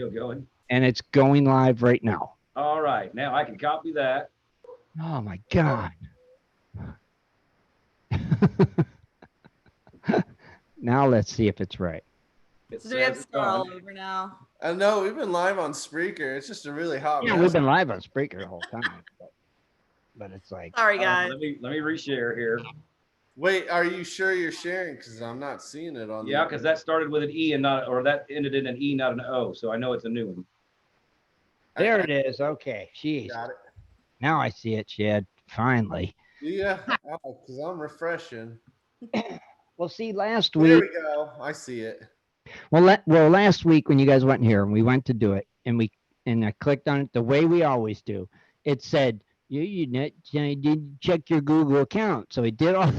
still going. And it's going live right now. All right. Now I can copy that. Oh my God. Now let's see if it's right. It So do we have says to it's start all on. over now? I know we've been live on Spreaker. It's just a really hot Yeah, mess. we've been live on Spreaker the whole time. But it's like, Sorry, guys. Let me reshare here. Wait, are you sure you're sharing? Because I'm not seeing it on. Yeah, because that started with an E and not, or that ended in an E, not an O. So I know it's a new one. there it is. Okay. Jeez. Got it. Now I see it, Shad. Finally. Yeah, because I'm refreshing. Well, see, last There week. we go. I see it. Well, last week when you guys went here and we went to do it, and I clicked on it the way we always do. It said you did check your Google account, so it did all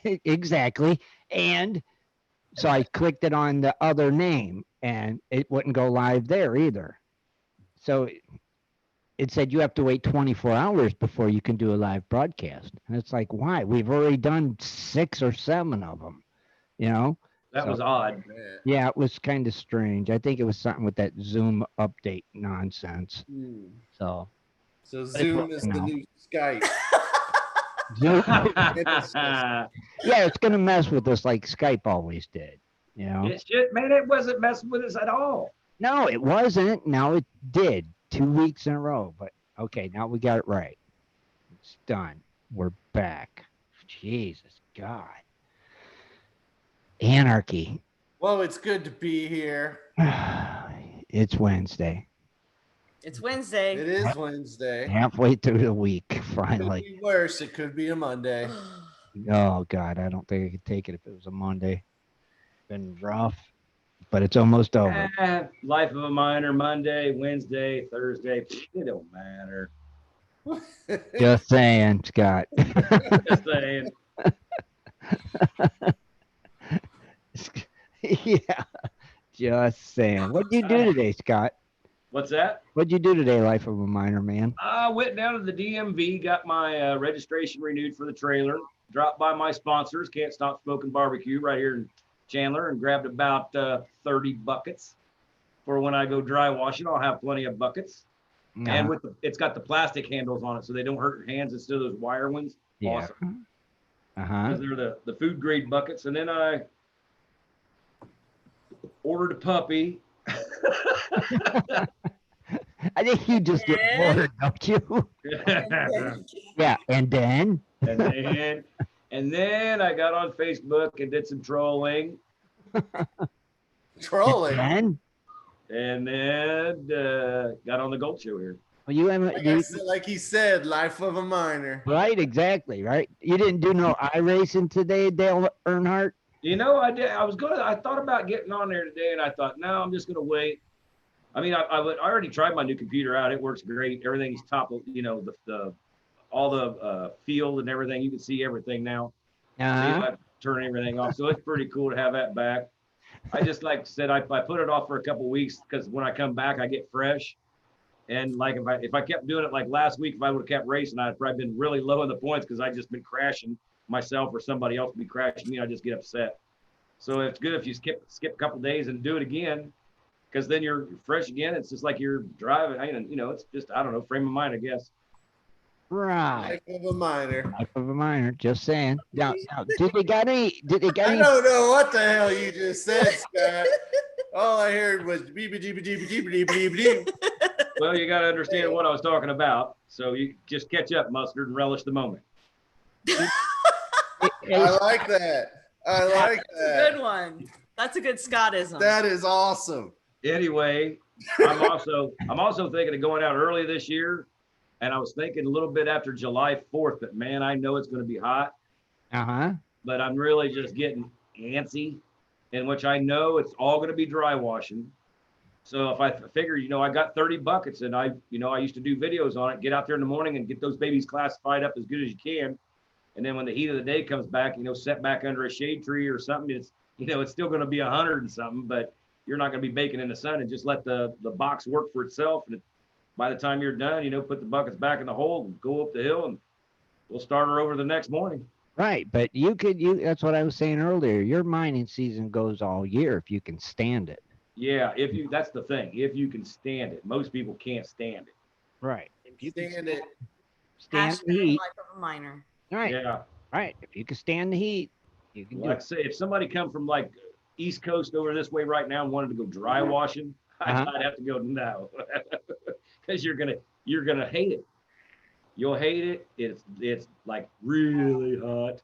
exactly. And so I clicked it on the other name, and it wouldn't go live there either. So it said you have to wait 24 hours before you can do a live broadcast, and it's like, why? We've already done 6 or 7 of them, you know. That was odd. Yeah, it was kind of strange. I think it was something with that Zoom update nonsense. So Zoom is the new Skype. Zoom, yeah, it's gonna mess with us like Skype always did. You know? It's just, man, it wasn't messing with us at all. No, it wasn't. Now it did 2 weeks in a row. But okay, now we got it right. It's done. We're back. Jesus God. Anarchy. Well, it's good to be here. It's Wednesday. It's Wednesday. It is Wednesday. Halfway through the week, It finally. could be worse. It could be a Monday. Oh God, I don't think I could take it if it was a Monday. Been rough, but it's almost over. Life of a miner, Monday, Wednesday, Thursday. It don't matter. Just saying, Scott. Just saying. Yeah, just saying. What'd you do today, Scott? What's that? What'd you do today, life of a miner, man? I went down to the DMV, got my registration renewed for the trailer, dropped by my sponsors, Can't Stop Smoking Barbecue right here in Chandler, and grabbed about 30 buckets for when I go dry washing. I'll have plenty of buckets. And with it's got the plastic handles on it, so they don't hurt your hands instead of those wire ones. Yeah. Awesome. Uh-huh. They're the food grade buckets. And then I ordered a puppy. I think you just get bored, don't you? Yeah, and then? And then I got on Facebook and did some trolling. Trolling? And then got on the Gold Show here. Well, you haven't, like he said, life of a miner. right, exactly, right? You didn't do no iRacing today, Dale Earnhardt? You know, I did. I thought about getting on there today, and I thought, no, I'm just going to wait. I mean, I already tried my new computer out. It works great. Everything's top, you know, all the field and everything. You can see everything now. So you don't have to turn everything off. So it's pretty cool to have that back. I just, like I said, I put it off for a couple of weeks because when I come back, I get fresh. And like if I kept doing it like last week, if I would have kept racing, I'd probably been really low in the points because I just been crashing myself or somebody else would be crashing me. I just get upset. So it's good if you skip a couple of days and do it again, because then you're fresh again. It's just like you're driving. You know, it's just, I don't know, frame of mind, I guess. Right. Life of a miner. Life of a miner, just saying. Now, did they got any? I don't know what the hell you just said, Scott. All I heard was beep beep beep beep beep beep beep beep. Well, you got to understand what I was talking about. So you just catch up, Mustard, and relish the moment. I like that. I like that. Good one. That's a good Scottism. That is awesome. Anyway, I'm also thinking of going out early this year, and I was thinking a little bit after July 4th. But man, I know it's going to be hot. But I'm really just getting antsy, in which I know it's all going to be dry washing. So if I figure, you know, I got 30 buckets, and I used to do videos on it. Get out there in the morning and get those babies classified up as good as you can. And then when the heat of the day comes back, you know, set back under a shade tree or something, it's still going to be 100 and something, but you're not going to be baking in the sun, and just let the box work for itself. And by the time you're done, you know, put the buckets back in the hole and go up the hill, and we'll start her over the next morning. Right, but that's what I was saying earlier. Your mining season goes all year if you can stand it. Yeah, if you, that's the thing. If you can stand it, most people can't stand it. Right. If you can Stand it. stand Hashtag the heat. life of a minor. Right. Yeah, Right. If you can stand the heat, you can do like I it. say, if somebody come from like East Coast over this way right now and wanted to go dry washing, I'd have to go no, because you're gonna hate it. You'll hate it. It's like really hot,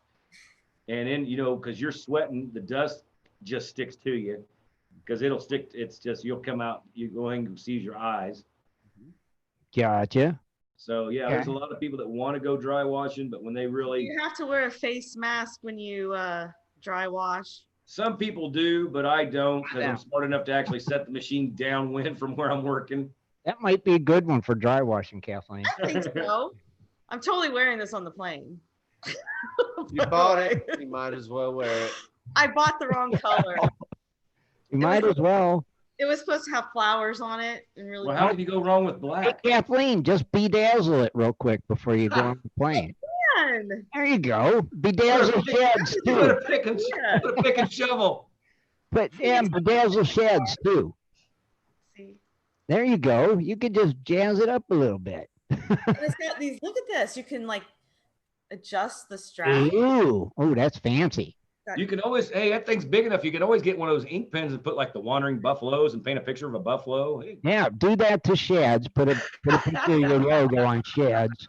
and then because you're sweating, the dust just sticks to you because it'll stick. It's just you'll come out. You go and seize your eyes. Gotcha. So yeah, there's a lot of people that want to go dry washing, but when they really, You have to wear a face mask when you dry wash. some people do, but I don't because Yeah. I'm smart enough to actually set the machine downwind from where I'm working. That might be a good one for dry washing, Kathleen. I think so. I'm totally wearing this on the plane. You bought it. You might as well wear it. I bought the wrong color. You might as well. It was supposed to have flowers on it and really. Well, how can you go wrong with Hey, black? Kathleen, just bedazzle it real quick before you go on the plane. fun. There you go. Bedazzle sheds You put too. a pick and put a pick and shovel. But yeah, bedazzle sheds too. See, There you go. You could just jazz it up a little bit. and it's got these. Look at this. You can like adjust the strap. Ooh, oh, that's fancy. You can always, hey, that thing's big enough. You can always get one of those ink pens and put like the wandering buffaloes and paint a picture of a buffalo. Hey. Yeah, do that to Shad's. Put a picture of your logo on Shad's.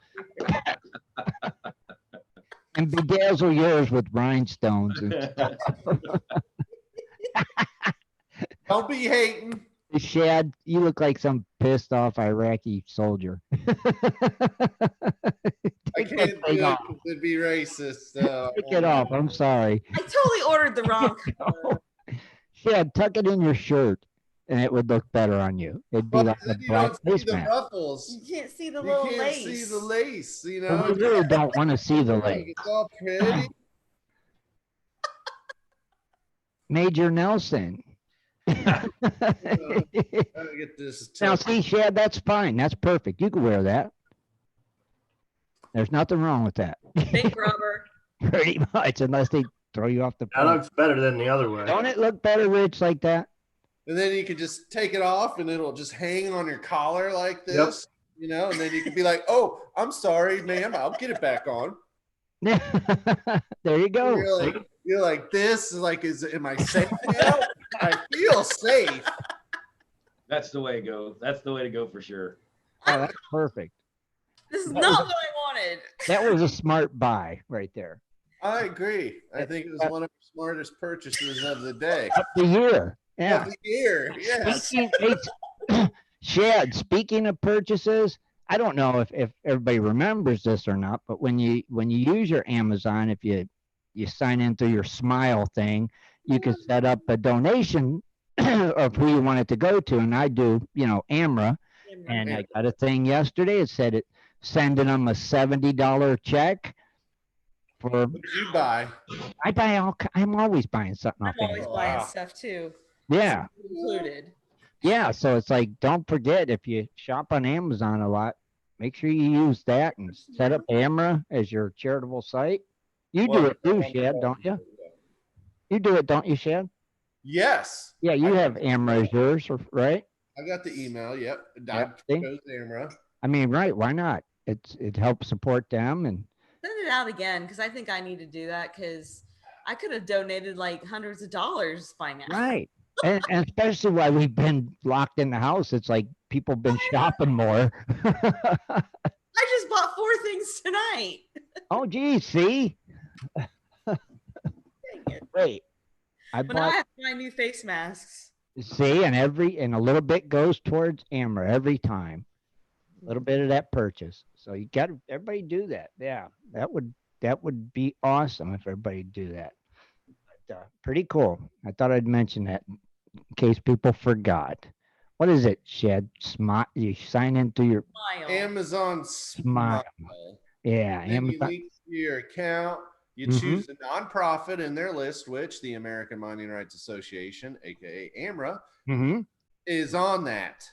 And bedazzle yours with rhinestones and stuff. Don't be hating. Shad, you look like some pissed off Iraqi soldier. I Take can't that do thing it off. 'cause it'd be racist. Take it off. I'm sorry. I totally ordered the wrong color. Shad, tuck it in your shirt and it would look better on you. It'd be But like a then you black don't see face the mask. ruffles. You can't see the You little can't lace. see the lace. You But know, we really don't want to see the lace. it's all pretty. Major Nelson. Gotta get this. Now, see, Shad, that's fine. That's perfect. You can wear that. There's nothing wrong with that. Big rubber. Pretty much, unless they throw you off the That plane. looks better than the other way. Don't it look better, Rich, like that? And then you can just take it off, and it'll just hang on your collar like this. You know, and then you can be like, "Oh, I'm sorry, ma'am. I'll get it back on." There you go. You're like, this is like, am I safe now? I feel safe. That's the way to go. That's the way to go for sure. Oh, that's perfect. This is not what I wanted. That was a smart buy right there. I agree. I think it was one of the smartest purchases of the day. Up the year. Yeah. Of the year. Yes. Shad, speaking of purchases, I don't know if everybody remembers this or not, but when you use your Amazon, if you sign in through your Smile thing, you can set up a donation of who you want it to go to. And I do, AMRA. And I got a thing yesterday. It said sending them a $70 check for. What did you buy? I'm always buying something I'm off always Amazon. buying stuff too. Yeah. Included. Yeah, so it's like, don't forget, if you shop on Amazon a lot, make sure you use that and set up AMRA as your charitable site. You do it too, Shad, don't you? You do it, don't you, Shad? Yes. Yeah, you have AMRA as yours, right? I got the email. Yep. I see? chose Amra. I mean, right, why not? It helps support them. And Send it out again because I think I need to do that because I could have donated like hundreds of dollars by now. right. And especially while we've been locked in the house, it's like people have been shopping more. I just bought 4 things tonight. Oh, geez, see? Dang it. Wait. I But now I bought, have my new face masks. see, and a little bit goes towards AMRA every time. A little bit of that purchase. So you got to, everybody do that. Yeah, that would be awesome if everybody do that. But, pretty cool. I thought I'd mention that in case people forgot. What is it, Shad? Smile. You sign in through your Smile. Amazon Smile. Yeah, And then you Amazon. link to your account. You choose a nonprofit in their list, which the American Mining Rights Association, aka AMRA, Mm-hmm. is on that.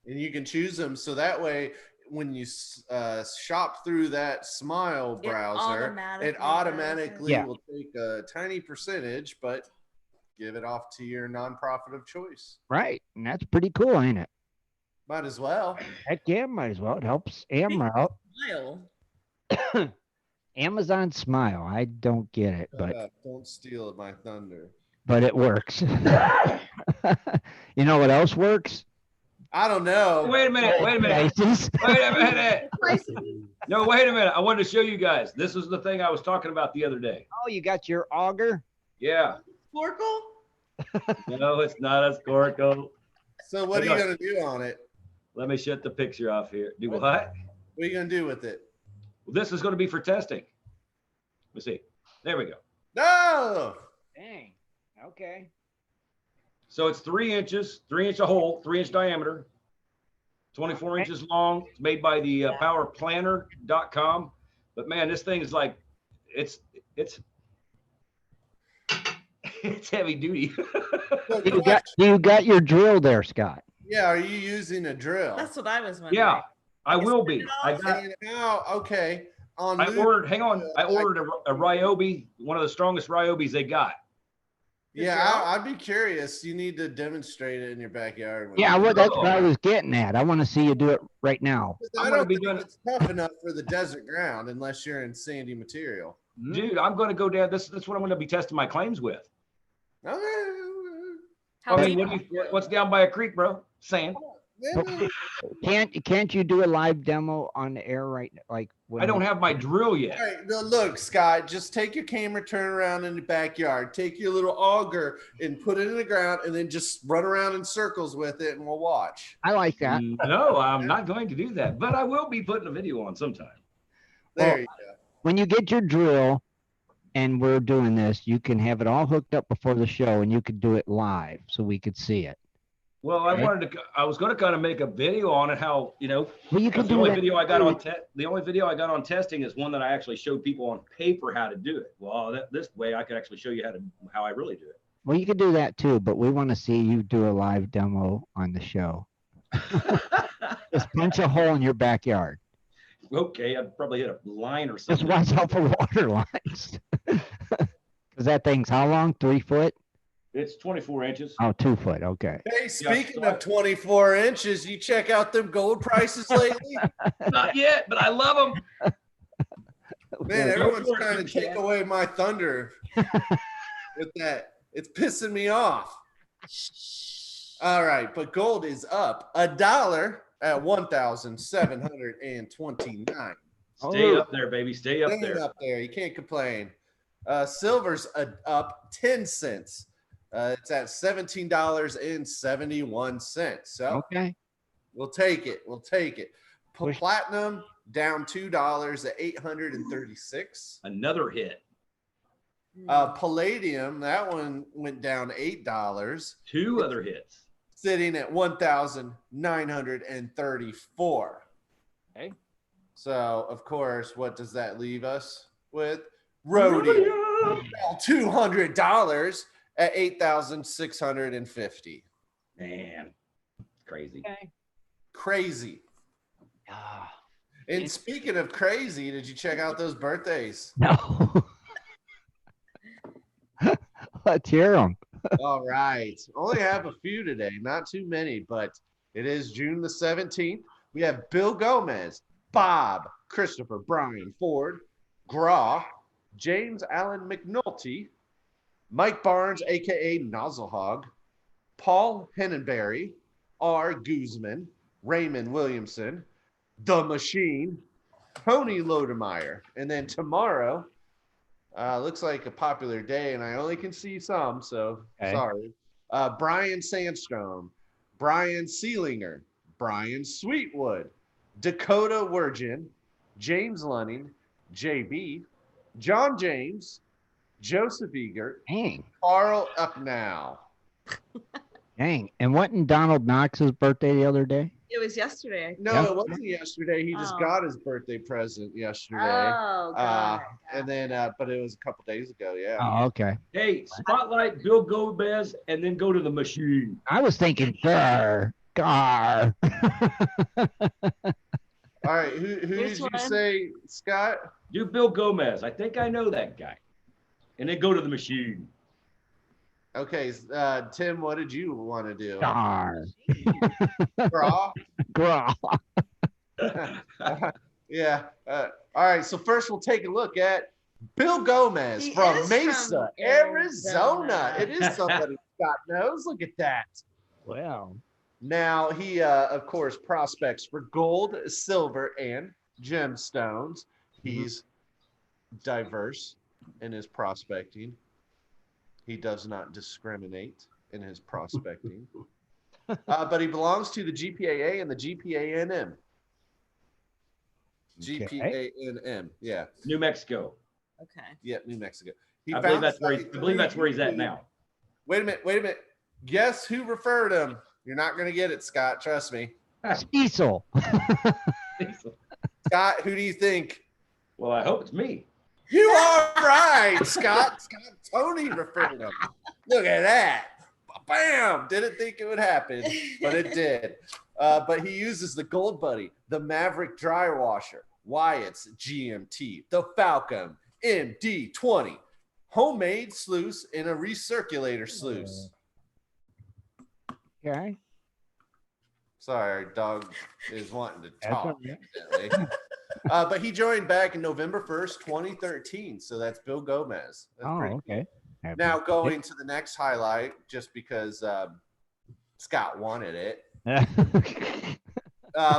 And you can choose them. So that way, when you shop through that Smile browser, it automatically Yeah. will take a tiny percentage, but give it off to your nonprofit of choice. Right. And that's pretty cool, ain't it? Might as well. Heck yeah, might as well. It helps Amber out. Smile. Amazon Smile. I don't get it, Don't steal my thunder. but it works. You know what else works? I don't know. Wait a minute. Prices. Wait a minute. No, wait a minute. I wanted to show you guys. This is the thing I was talking about the other day. Oh, you got your auger? Yeah. Snorkel? No, it's not a snorkel. So what are you gonna do on it? Let me shut the picture off here. Do what? What are you gonna do with it? Well, this is going to be for testing. Let's see. There we go. No. Dang. Okay. So it's 3 inches, 3-inch a hole, 3-inch diameter, 24 inches long. It's made by the powerplanner.com. But man, this thing is like, it's heavy duty. You got your drill there, Scott. Yeah, are you using a drill? That's what I was wondering. Yeah, I will be. I okay. ordered a Ryobi, one of the strongest Ryobis they got. Yeah, I'd be curious. You need to demonstrate it in your backyard. Yeah, well, that's what I was getting at. I want to see you do it right now. I don't think it's tough enough for the desert ground unless you're in sandy material. Dude, I'm going to go down. That's what I'm going to be testing my claims with. How I mean, deep? what's down by a creek, bro? Sand. Can't you do a live demo on the air right now? Like I don't have my drill yet. All right, now look, Scott, just take your camera, turn around in the backyard, take your little auger and put it in the ground and then just run around in circles with it and we'll watch. I like that. No, I'm not going to do that, but I will be putting a video on sometime. There you go. When you get your drill and we're doing this, you can have it all hooked up before the show and you could do it live so we could see it. Well, I was going to kind of make a video on it, how, well, you can the do only that. video I got on the only video I got on testing is one that I actually showed people on paper how to do it. Well, this way I could actually show you how I really do it. Well, you can do that too, but we want to see you do a live demo on the show. Just punch a hole in your backyard. Okay, I'd probably hit a line or Just something. watch out for water lines. Because that thing's how long? 3 foot? It's 24 inches. Oh, 2 foot. Okay. Hey, speaking of 24 inches, you check out them gold prices lately? Not yet, but I love them. Man, everyone's trying to take away my thunder with that. It's pissing me off. All right, but gold is up $1 at 1,729. Stay up there, baby. Stay up Staying there. up there. You can't complain. Silver's up 10 cents. It's at $17.71. So Okay. we'll take it. We'll take it. Push. Platinum down $2 at 836. Another hit. Palladium, that one went down $8, 2 other hits. sitting at 1,934. Okay. So, of course, what does that leave us with? Rhodium, $200 at 8,650. Man, crazy. Crazy. Ah, And speaking of crazy, did you check out those birthdays? no. Let's hear them. All right. Only have a few today, not too many, but it is June the 17th. We have Bill Gomez, Bob, Christopher, Brian, Ford, Graw, James Allen McNulty, Mike Barnes, a.k.a. Nozzlehog, Paul Hennenberry, R. Guzman, Raymond Williamson, The Machine, Tony Lodemeyer. And then tomorrow, looks like a popular day, and I only can see some, so sorry. Brian Sandstrom, Brian Seelinger, Brian Sweetwood, Dakota Wirgin, James Lunning, JB, John James, Joseph Egert, Dang. Carl Upnow. Dang. And wasn't Donald Knox's birthday the other day? It was yesterday. No, Yeah. it wasn't yesterday. He just got his birthday present yesterday. Oh, God. And then, but it was a couple days ago. Yeah. Oh, okay. Hey, spotlight Bill Gomez and then go to the machine. I was thinking Gar. All right. Who did Which you one? say, Scott? Do Bill Gomez. I think I know that guy. And then go to the machine. Okay, Tim, what did you want to do? Dar. Draw? Graw. Yeah. All right. So first, we'll take a look at Bill Gomez He from is Mesa, from Arizona. Arizona. It is somebody Scott knows. Look at that. Well, Now he, of course, prospects for gold, silver, and gemstones. He's diverse in his prospecting. He does not discriminate in his prospecting. But he belongs to the GPAA and the GPANM. GPANM, yeah. New Mexico. Okay. Yeah, New Mexico. I believe that's where he's at now. Wait a minute. Guess who referred him? You're not going to get it, Scott. Trust me. Cecil. Scott, who do you think? Well, I hope it's me. You are right, Scott. Toney referred him. Look at that. Bam! Didn't think it would happen, but it did. But he uses the Gold Buddy, the Maverick Dry Washer, Wyatt's GMT, the Falcon MD20, homemade sluice, and a recirculator sluice. Okay. Sorry, our dog is wanting to That's talk. okay. Evidently. But he joined back in November 1st, 2013. So that's Bill Gomez. That's Oh, pretty okay. Now going to the next highlight, just because Scott wanted it.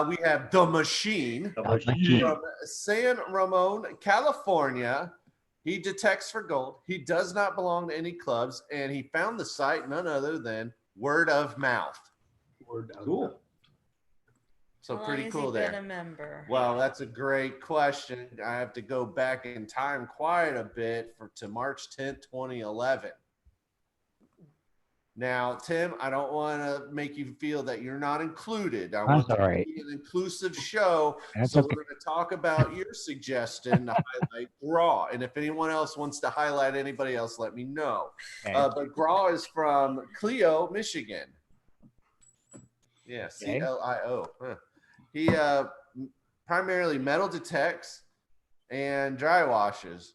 We have the Machine from San Ramon, California. He detects for gold. He does not belong to any clubs, and he found the site none other than word of mouth. Cool. So How pretty long cool has he there. been a member? Well, that's a great question. I have to go back in time quite a bit to March 10th, 2011. Now, Tim, I don't want to make you feel that you're not included. I want That's all right. to be an inclusive show. That's so okay. we're going to talk about your suggestion to highlight Graw. And if anyone else wants to highlight anybody else, let me know. Okay. But Graw is from Clio, Michigan. Yeah, Okay. CLIO. Huh. He primarily metal detects and dry washes.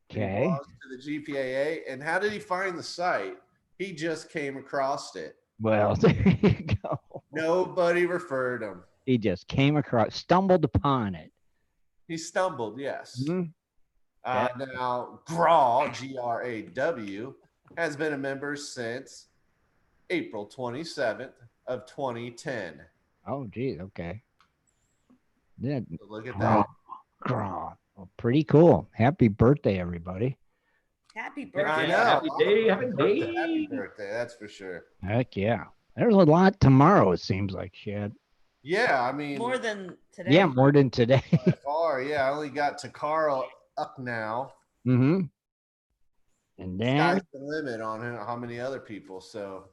He Okay. belongs to the GPAA. And how did he find the site? He just came across it. Well, there you go. Nobody referred him. He just came across, stumbled upon it. He stumbled, yes. Mhm. Now, GRAW, G-R-A-W, has been a member since April 27th of 2010. Oh, geez. Okay. Yeah. So look at that. Graw. Well, pretty cool. Happy birthday, everybody. Happy I birthday. know. Happy day, happy Birthday, day. happy birthday, that's for sure. Heck yeah. There's a lot tomorrow, it seems like, Shad. Yeah, I mean, More than today. Yeah, more than today. by far, yeah, I only got to Carl up now. Mm-hmm. And then, Sky's the limit on how many other people, so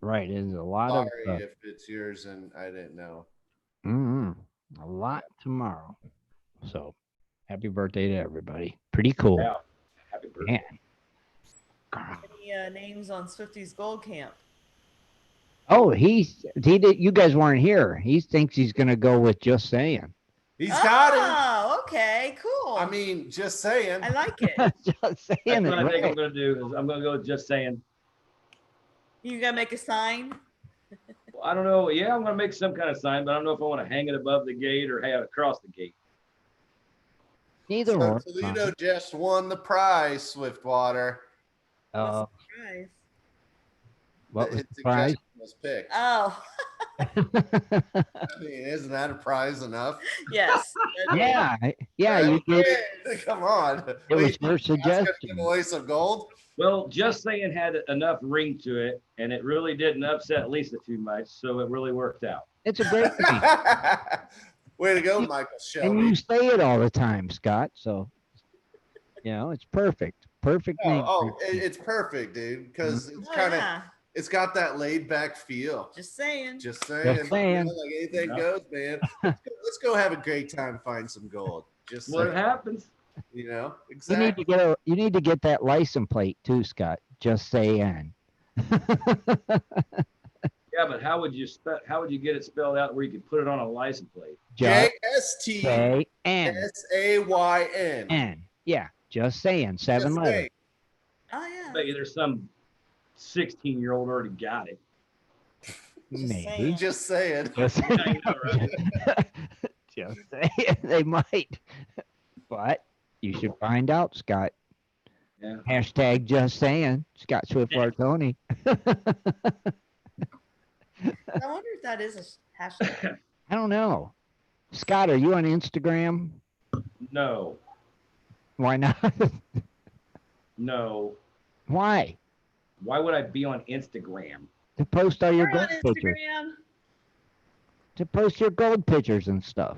right, there's a lot sorry of if it's yours and I didn't know. a lot tomorrow. So, happy birthday to everybody. Pretty cool. Yeah. Happy birthday. Man. Any names on Swifty's Gold Camp? Oh, he did. You guys weren't here. He thinks he's gonna go with Just Saying. He's got it. Oh, okay, cool. I mean, just saying. I like it. Just Saying. That's what I is think I'm right. going to do. Is I'm going to go with Just Saying. You gotta make a sign. Well, I don't know. Yeah, I'm going to make some kind of sign, but I don't know if I want to hang it above the gate or hang it across the gate. Neither So one. Toledo just won the prize, Swiftwater. Surprise. What was His the prize? suggestion was picked. Oh, I mean, isn't that a prize enough? yes. Yeah, yeah. You did. Come on. It was Wait, your that's gonna suggestion. give away some gold. Well, Just Saying had enough ring to it, and it really didn't upset Lisa too much, so it really worked out. It's a great thing. Way to go, Michael And Shelby. you say it all the time, Scott. So, it's perfect. Perfect name. It's perfect, dude, because it's Oh, kind of yeah. it's got that laid back feel. Just saying. Just saying, Just saying. like anything Yeah. goes, man. Let's go have a great time, find some gold. Just What saying, happens? you You need to exactly. get you need to get that license plate too, Scott. Just saying. Yeah, but how would you get it spelled out where you could put it on a license plate? Just JSTSAYN. say N. Yeah, just saying. 7 letters. Oh I yeah. bet you there's some 16-year-old already got it. Maybe. Just saying. Just, I know, right? just saying they might. But you should find out, Scott. Yeah. Hashtag just saying. Scott Swiftwater Toney. I wonder if that is a hashtag. I don't know. Scott, are you on Instagram? No, Why not? no. Why? Why would I be on Instagram? To post all your We're on gold pictures. Instagram. To post your gold pictures and stuff.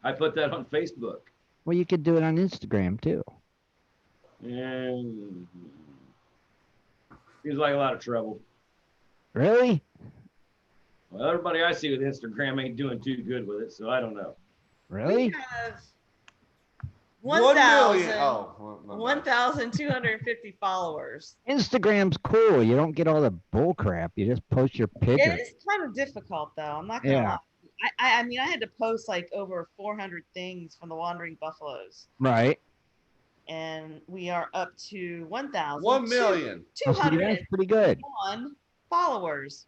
I put that on Facebook. Well, you could do it on Instagram too. And seems like a lot of trouble. Really? Well, everybody I see with Instagram ain't doing too good with it, so I don't know. Really? We have 1 million. 1,000 Oh, my bad. 1,250 followers. Instagram's cool. You don't get all the bull crap. You just post your It pictures. is kind of difficult though. I'm not gonna Yeah. lie. I mean, I had to post like over 400 things from the Wandering Buffaloes, Right. and we are up to 1,000. 1 million. Oh, see, that's pretty good. 201 followers.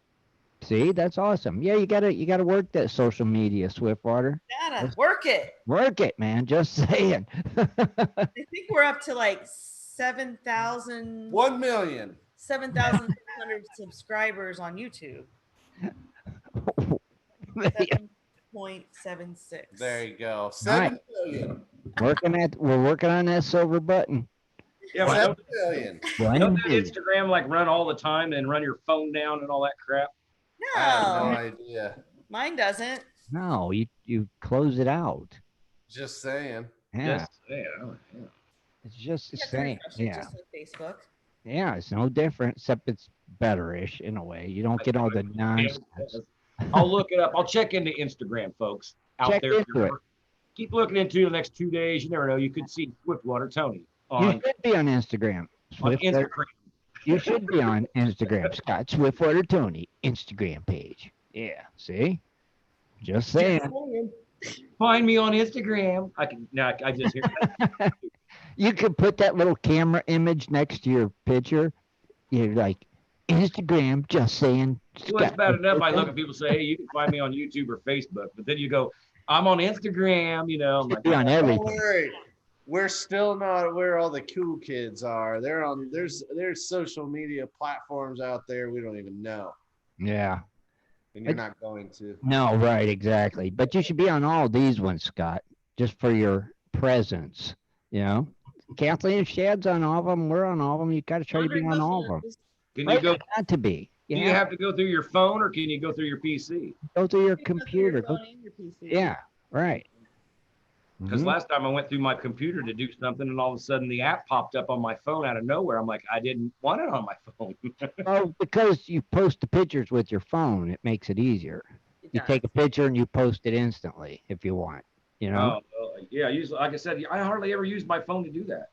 See, that's awesome. Yeah, you gotta work that social media, Swiftwater. Gotta work it. Work it, man. Just saying. I think we're up to like 7,000 1 million. 7,600 subscribers on YouTube. 7.76. There you go. 7 million. We're working on that silver button. Yeah, but 7 million. One don't that day. Instagram like run all the time and run your phone down and all that crap? I have no No, idea. mine doesn't. No, you close it out. Just saying. Yeah, Just, yeah. it's just the You have to same. refresh it Yeah, just like Facebook. yeah, it's no different except it's better-ish in a way. You don't get all the nonsense. I'll look it up. I'll check into Instagram, folks, out Check there. into it. Keep looking into the next 2 days. You never know. You could see Swiftwater Toney You on should be on Instagram. on Swiftwater- Instagram. You should be on Instagram. Scott Swiftwater Toney Instagram page. Yeah, see? Just saying. Find me on Instagram. I can now. I just hear that. You could put that little camera image next to your picture. You're like, Instagram, just saying. Well, it's Scott bad enough. I Swiftwater look at people say, "Hey, you can find me on YouTube or Facebook," but then you go, "I'm on Instagram." You know, I'm should like, be on Don't everything. worry. We're still not where all the cool kids are. They're on. There's social media platforms out there we don't even know, Yeah. and you're not going to. No, right, exactly. But you should be on all these ones, Scott, just for your presence. You know, Kathleen and Shad's on all of them. We're on all of them. You got to try to be Wandering on all of them. Buffaloes. can Right, you go? got to be. Do Yeah, you have to go through your phone or can you go through your PC? go through your You can go through computer. your Go, phone and your PC. yeah, right. Because Mhm. last time I went through my computer to do something, and all of a sudden the app popped up on my phone out of nowhere. I'm like, I didn't want it on my phone. Oh, because you post the pictures with your phone, it makes it easier. It You does. take a picture and you post it instantly if you want. You know. Oh, well, yeah. Usually, like I said, I hardly ever use my phone to do that.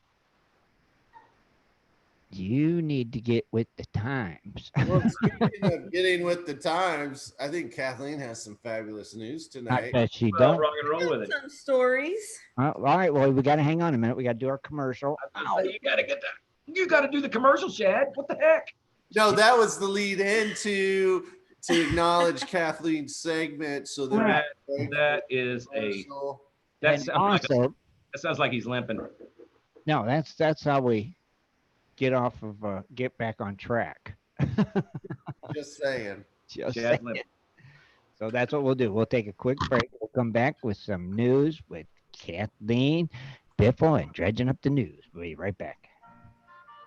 You need to get with the times. Well, speaking of getting with the times, I think Kathleen has some fabulous news I tonight. bet she Well, does. rock and roll with it. Some stories. All right. Well, we got to hang on a minute. We got to do our commercial. You gotta get that. You gotta do the commercial, Shad. What the heck? No, that was the lead into to acknowledge Kathleen's segment. So That, that that is a. That And sounds, like, also, that sounds like he's limping. no, that's how we get off of get back on track. just saying. Just Shad's saying. limping. So that's what we'll do. We'll take a quick break. We'll come back with some news with Kathleen, Biffle, and dredging up the news. We'll be right back.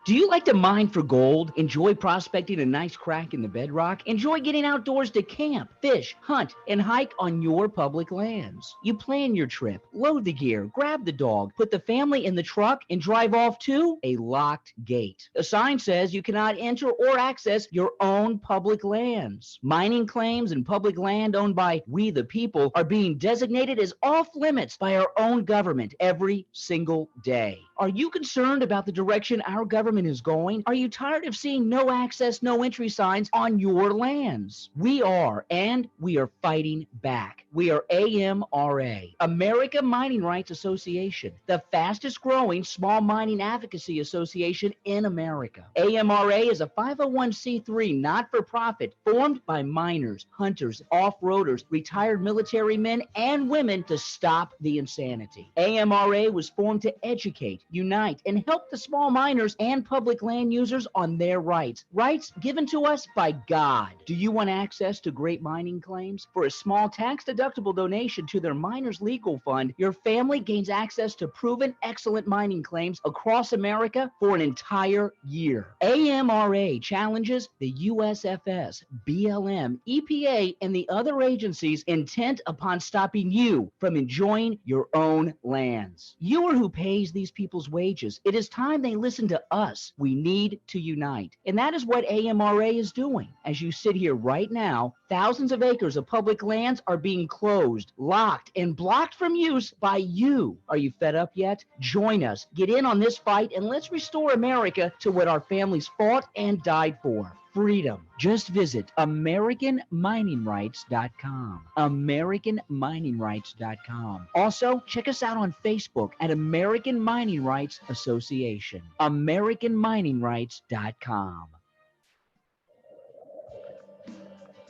Do you like to mine for gold? Enjoy prospecting a nice crack in the bedrock? Enjoy getting outdoors to camp, fish, hunt, and hike on your public lands? You plan your trip, load the gear, grab the dog, put the family in the truck, and drive off to a locked gate. A sign says you cannot enter or access your own public lands. Mining claims and public land owned by we the people are being designated as off limits by our own government every single day. Are you concerned about the direction our government government is going? Are you tired of seeing no access, no entry signs on your lands? We are, and we are fighting back. We are AMRA, America Mining Rights Association, the fastest growing small mining advocacy association in America. AMRA is a 501c3 not-for-profit formed by miners, hunters, off-roaders, retired military men and women to stop the insanity. AMRA was formed to educate, unite, and help the small miners and public land users on their rights. Rights given to us by God. Do you want access to great mining claims? For a small tax-deductible donation to their Miners Legal Fund, your family gains access to proven excellent mining claims across America for an entire year. AMRA challenges the USFS, BLM, EPA, and the other agencies intent upon stopping you from enjoying your own lands. You are who pays these people's wages. It is time they listen to us. We need to unite. And that is what AMRA is doing. As you sit here right now, thousands of acres of public lands are being closed, locked, and blocked from use by you. Are you fed up yet? Join us. Get in on this fight and let's restore America to what our families fought and died for. Freedom. Just visit AmericanMiningRights.com. AmericanMiningRights.com. Also, check us out on Facebook at American Mining Rights Association. AmericanMiningRights.com.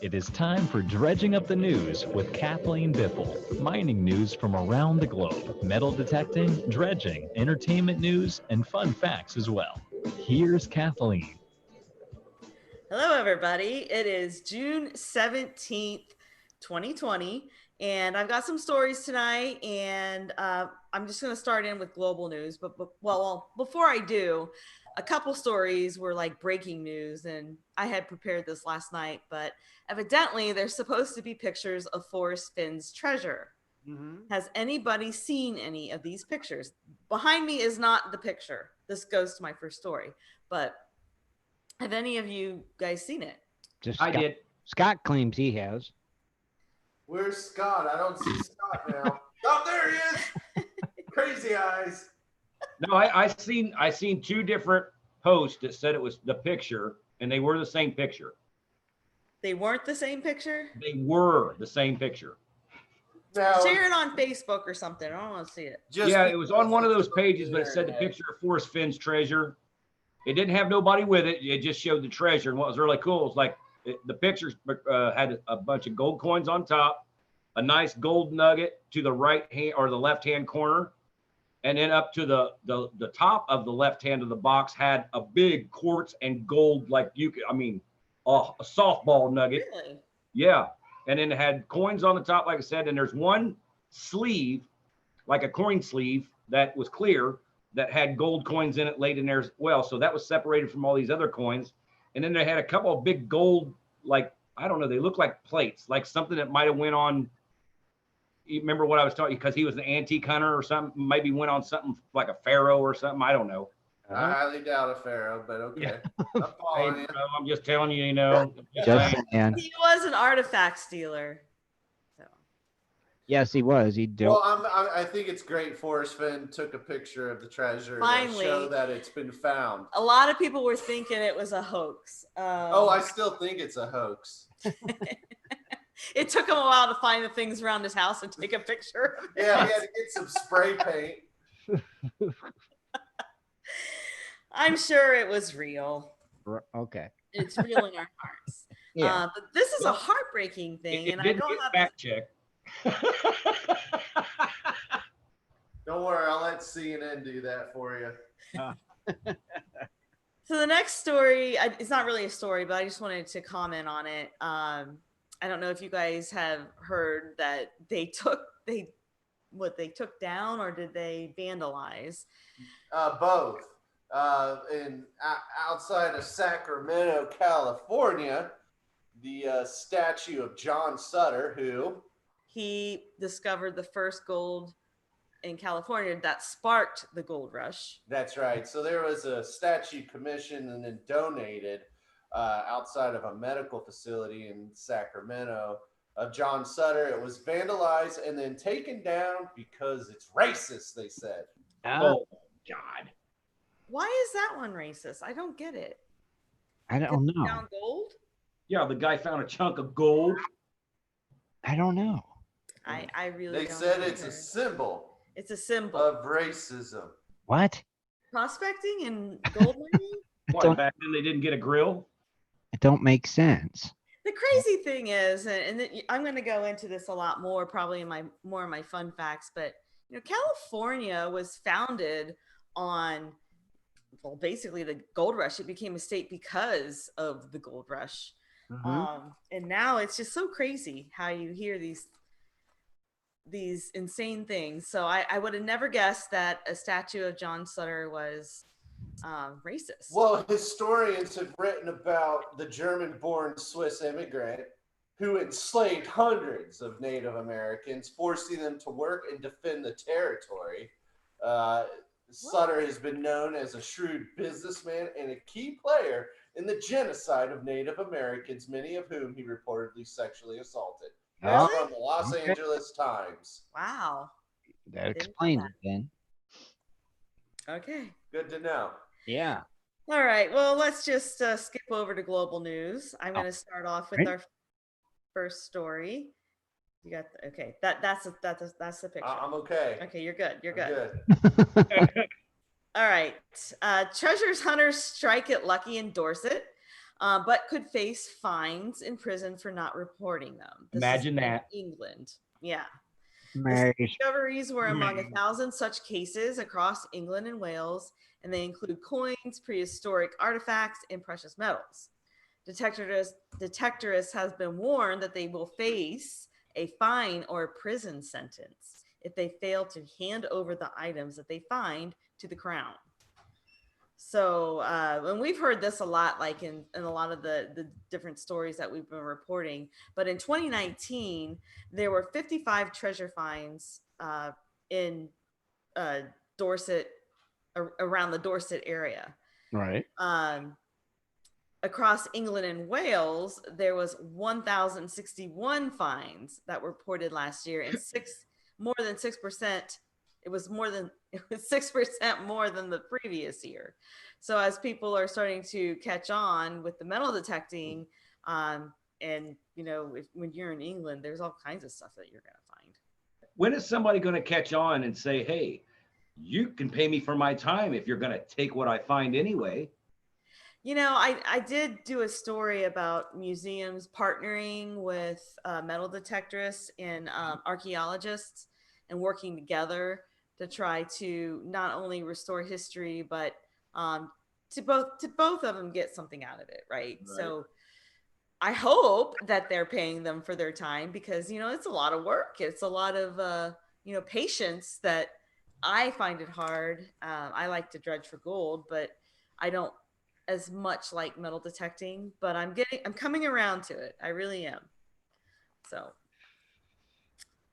It is time for Dredging Up the News with Kathleen Biffle. Mining news from around the globe, metal detecting, dredging, entertainment news, and fun facts as well. Here's Kathleen. Hello, everybody. It is June 17th, 2020, and I've got some stories tonight, and I'm just going to start in with global news. But before I do, a couple stories were like breaking news, and I had prepared this last night, but evidently there's supposed to be pictures of Forrest Finn's treasure. Mm-hmm. Has anybody seen any of these pictures? Behind me is not the picture. This goes to my first story, but have any of you guys seen it? I did. Scott claims he has. Where's Scott? I don't see Scott now. Oh, there he is. Crazy eyes. No, I seen two different posts that said it was the picture, and they were the same picture. They weren't the same picture? They were the same picture. Now, share it on Facebook or something. I don't want to see it. Yeah, it was on one of those pages, but it said the picture of Forrest Finn's treasure. It didn't have nobody with it. It just showed the treasure. And what was really cool was like the pictures had a bunch of gold coins on top, a nice gold nugget to the right hand or the left hand corner. And then up to the top of the left hand of the box had a big quartz and gold, like a softball nugget. Really? Yeah. And then it had coins on the top, like I said, and there's one sleeve, like a coin sleeve that was clear that had gold coins in it laid in there as well. So that was separated from all these other coins. And then they had a couple of big gold, like, I don't know, they look like plates, like something that might have went on. You remember what I was talking, because he was an antique hunter or something, maybe went on something like a pharaoh or something. I don't know. I highly doubt a pharaoh, but okay. Yeah. I'm following you. I'm just telling you, Just saying. He was an artifact stealer. So. Yes, he was. He did. Well, I think it's great Forrest Finn took a picture of the treasure Finally, to show that it's been found. A lot of people were thinking it was a hoax. I still think it's a hoax. It took him a while to find the things around his house and take a picture. Yeah, he had to get some spray paint. I'm sure it was real. Okay. It's real in our hearts. Yeah. But this is a heartbreaking thing, and I don't have fact check. Don't worry, I'll let CNN do that for you. So the next story, it's not really a story, but I just wanted to comment on it. I don't know if you guys have heard that they took down, or did they vandalize? Both. Outside of Sacramento, California, the statue of John Sutter, who he discovered the first gold in California that sparked the gold rush. That's right. So there was a statue commissioned and then donated outside of a medical facility in Sacramento of John Sutter. It was vandalized and then taken down because it's racist, they said. Oh, God. Why is that one racist? I don't get it. I don't know. Found gold? Yeah, the guy found a chunk of gold. I don't know. I really They don't said know it's a either. symbol It's a symbol. of racism. What? Prospecting and gold mining? What, back then they didn't get a grill? It don't make sense. The crazy thing is, and I'm going to go into this a lot more, probably in my fun facts, but California was founded on, well, basically the gold rush. It became a state because of the gold rush. And now it's just so crazy how you hear these insane things. So I would have never guessed that a statue of John Sutter was racist. Well, historians have written about the German-born Swiss immigrant who enslaved hundreds of Native Americans, forcing them to work and defend the territory. Sutter has been known as a shrewd businessman and a key player in the genocide of Native Americans, many of whom he reportedly sexually assaulted. That's Really? from the Los Angeles Times. Wow. That explains it then. Okay. Good to know. Yeah. All right. Well, let's just skip over to global news. I'm going to start off with our first story. You got okay. That's the picture. I'm okay. Okay, you're good. You're good. Good. All right. Treasures hunters strike it lucky in Dorset, but could face fines in prison for not reporting them. Imagine that. England. Yeah. Nice. The discoveries were among 1,000 such cases across England and Wales, and they include coins, prehistoric artifacts, and precious metals. Detectorists has been warned that they will face a fine or a prison sentence if they fail to hand over the items that they find to the crown. So, and we've heard this a lot, like in a lot of the different stories that we've been reporting. But in 2019, there were 55 treasure finds in Dorset, around the Dorset area. Right. Across England and Wales, there was 1,061 finds that were reported last year, and more than 6%. It was 6% more than the previous year. So as people are starting to catch on with the metal detecting, and when you're in England, there's all kinds of stuff that you're going to find. When is somebody going to catch on and say, hey, you can pay me for my time if you're going to take what I find anyway? I did do a story about museums partnering with metal detectorists and archaeologists and working together to try to not only restore history, but to both of them get something out of it, right? So I hope that they're paying them for their time, because it's a lot of work. It's a lot of patience that I find it hard. I like to dredge for gold, but I don't as much like metal detecting, but I'm coming around to it. I really am. So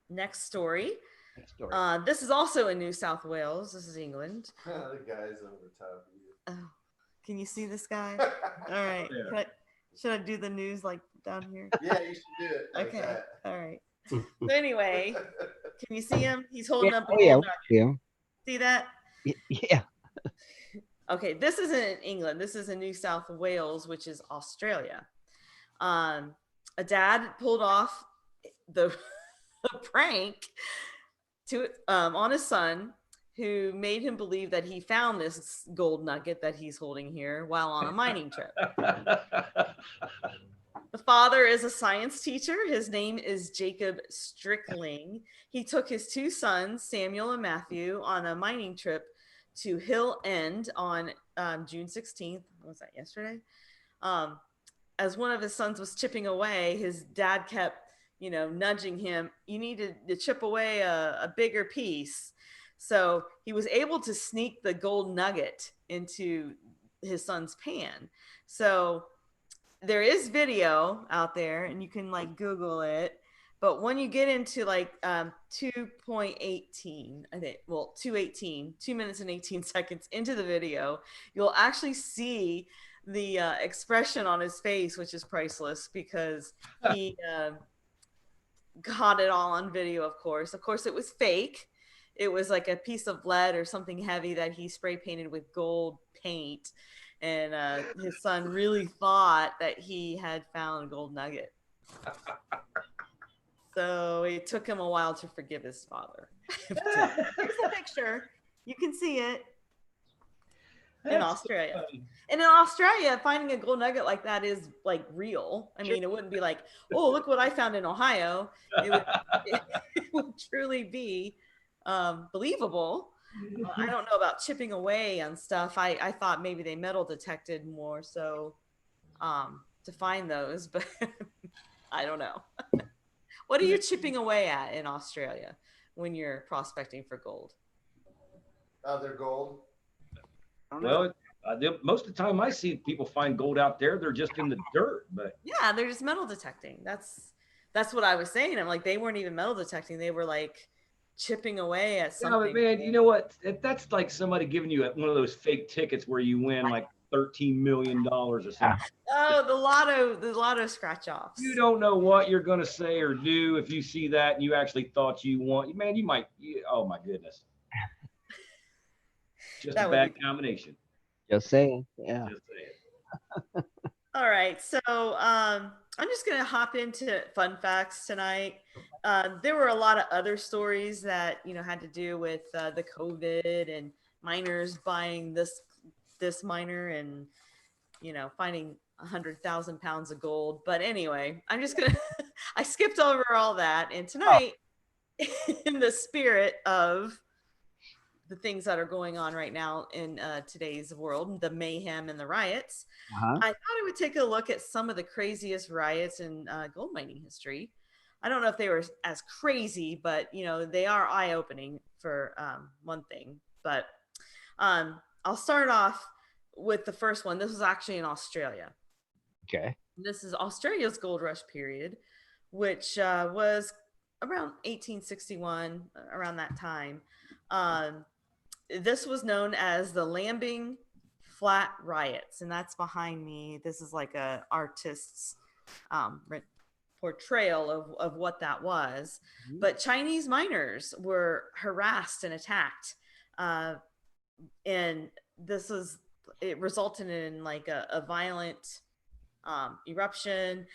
next story. This is also in New South Wales. This is England. The guy's over top of you. Oh, can you see this guy? All right. Yeah. Should I do the news like down here? Yeah, you should do it. Like Okay. that. All right. So anyway, can you see him? He's holding up a yeah. gold nugget. See that? Yeah. Okay, this isn't in England. This is in New South Wales, which is Australia. A dad pulled off the prank on his son, who made him believe that he found this gold nugget that he's holding here while on a mining trip. The father is a science teacher. His name is Jacob Strickling. He took his two sons, Samuel and Matthew, on a mining trip to Hill End on June 16th. What was that, yesterday? As one of his sons was chipping away, his dad kept, nudging him. You need to chip away a bigger piece. So he was able to sneak the gold nugget into his son's pan. So there is video out there, and you can Google it. But when you get into 2.18, I think, 2:18, 2 minutes and 18 seconds into the video, you'll actually see the expression on his face, which is priceless, because he got it all on video, of course. Of course, it was fake. it was like a piece of lead or something heavy that he spray painted with gold paint. And his son really thought that he had found a gold nugget. So it took him a while to forgive his father. Here's a picture. You can see it in Australia. funny. And in Australia, finding a gold nugget like that is like real. I mean, it wouldn't be like, oh, look what I found in Ohio. It would truly be believable. I don't know about chipping away on stuff. I thought maybe they metal detected more so to find those, but I don't know. What are you chipping away at in Australia when you're prospecting for gold? Other gold. Well, most of the time I see people find gold out there, they're just in the dirt. But yeah, they're just metal detecting. That's what I was saying. I'm like, they weren't even metal detecting. They were like chipping away at something. yeah, but man, you know what? If that's like somebody giving you one of those fake tickets where you win like $13 million or something. Oh, the lotto scratch offs. You don't know what you're going to say or do if you see that and you actually thought you won. Man, oh my goodness. Just That a would bad be- combination. Just saying. Yeah. Just saying. All right, so I'm just gonna hop into fun facts tonight. There were a lot of other stories that had to do with the COVID and miners buying this miner and finding 100,000 pounds of gold. But anyway, I'm just gonna I skipped over all that, and tonight, in the spirit of the things that are going on right now in today's world, the mayhem and the riots, I thought I would take a look at some of the craziest riots in gold mining history. I don't know if they were as crazy, but they are eye-opening for one thing. But I'll start off with the first one. This was actually in Australia. Okay. This is Australia's gold rush period, which was around 1861, around that time. This was known as the Lambing Flat Riots, and that's behind me. This is like a artist's portrayal of what that was. Mm-hmm. But Chinese miners were harassed and attacked, and it resulted in like a violent eruption.